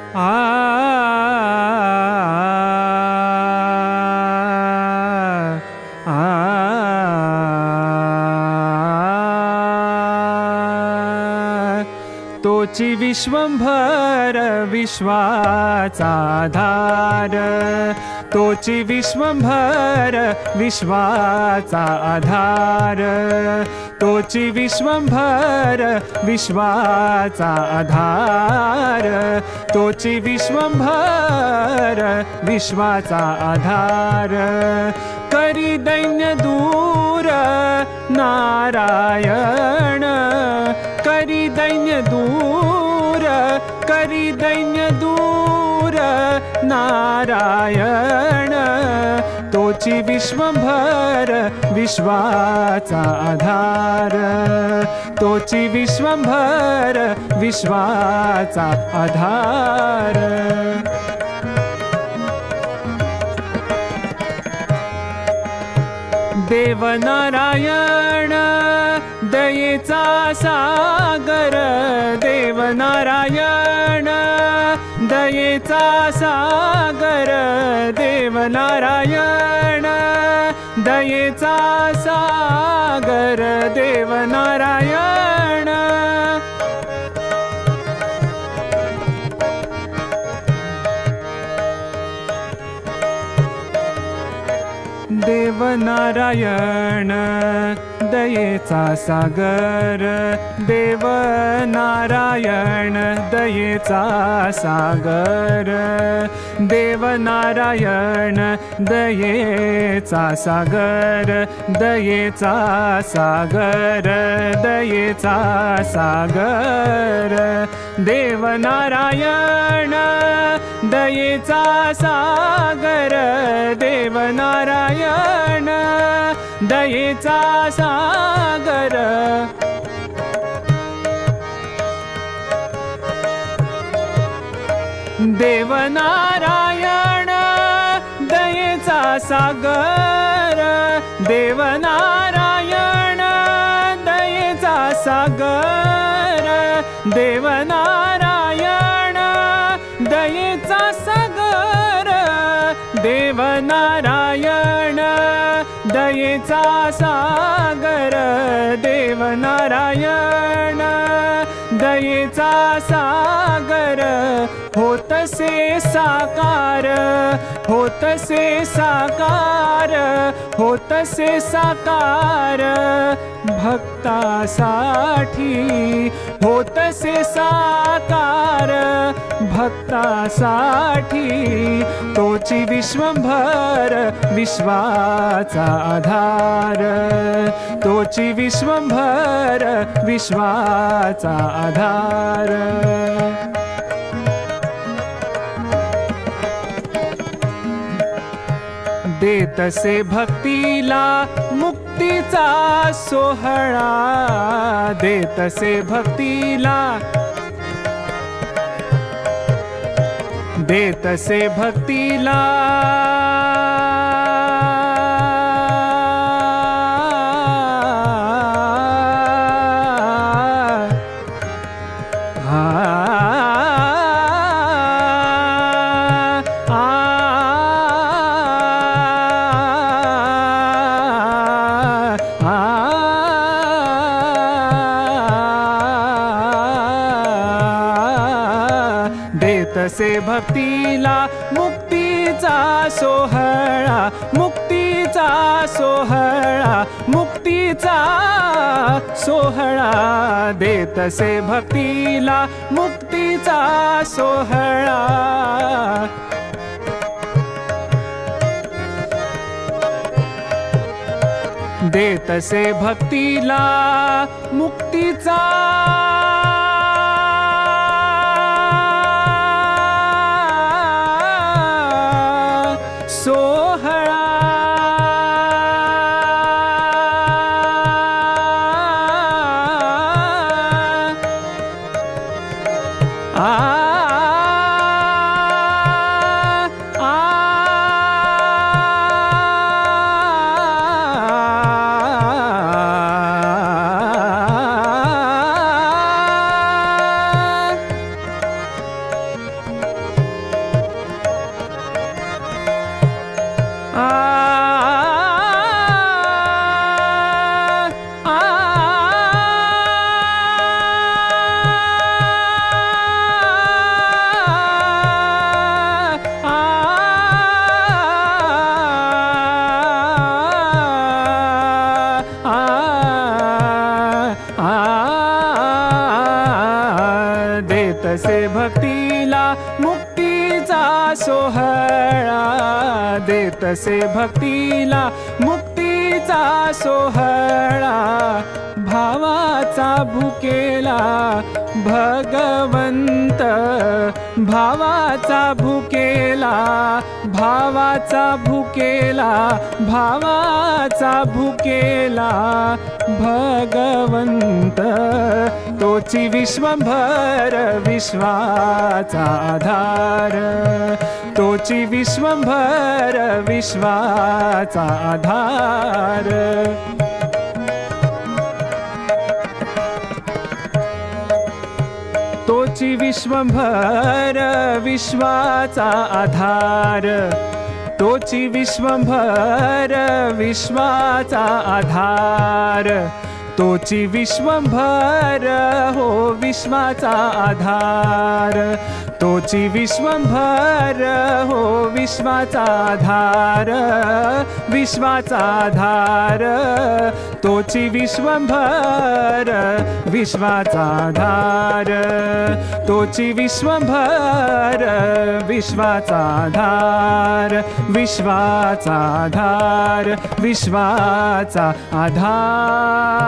आ तोची विश्वंभर विश्वाचा आधार, तोची विश्वंभर विश्वाचा आधार, तोची विश्वंभर विश्वाचा आधार, तोची विश्वंभर विश्वाचा आधार, करी दैन्य दूर नारायण, करी दैन्य दूर, करी दैन्य दूर नारायण, तोची विश्वंभर विश्वाचा आधार, तोची विश्वंभर विश्वाचा आधार। देव नारायण दयेचा सागर, देव नारायण दयेचा सागर, देव नारायण दयेचा सागर, देव नारायण। देव नारायण दयेचा सागर, देव नारायण दयेचा सागर, देव नारायण दयेचा सागर, दयेचा सागर, दयेचा सागर, देव नारायण दयेचा सागर, देव नारायण दयेचा सागर। देव नारायण दयेचा सागर, देव नारायण दयेचा सागर, देव नारायण दयेचा सागर, देव नारायण दयेचा सागर, देव नारायण दयेचा सागर। होतसे साकार, होतसे साकार, होतसे साकार भक्तासाठी, होतसे साकार भक्तासाठी, तोची विश्वंभर विश्वाचा आधार, तोची विश्वंभर विश्वाचा आधार। देतसे भक्तीला मुक्तीचा सोहळा, देतसे भक्तीला, देतसे भक्तीला देतसे भक्तीला मुक्तीचा सोहळा, मुक्तीचा सोहळा, मुक्तीचा सोहळा, देतसे भक्तीला मुक्तीचा सोहळा। देतसे भक्तीला मुक्तीचा सोहळा। मुक्तीचा सोहळा देतसे भक्तीला मुक्तीचा सोहळा भावाचा भुकेला भगवंत भावाचा भुकेला भावाचा भुकेला भावाचा भुकेला भगवंत तोची विश्वंभर विश्वाचा आधार तोची विश्वंभर विश्वाचा आधार तोची विश्वंभर विश्वाचा आधार तोची विश्वंभर विश्वाचा आधार तोची विश्वंभर हो विश्वाचा आधार तोची विश्वंभर हो विश्वाचा आधार विश्वाचा आधार तोची विश्वंभर विश्वाचा आधार तोची विश्वंभर विश्वाचा आधार विश्वाचा आधार विश्वाचा आधार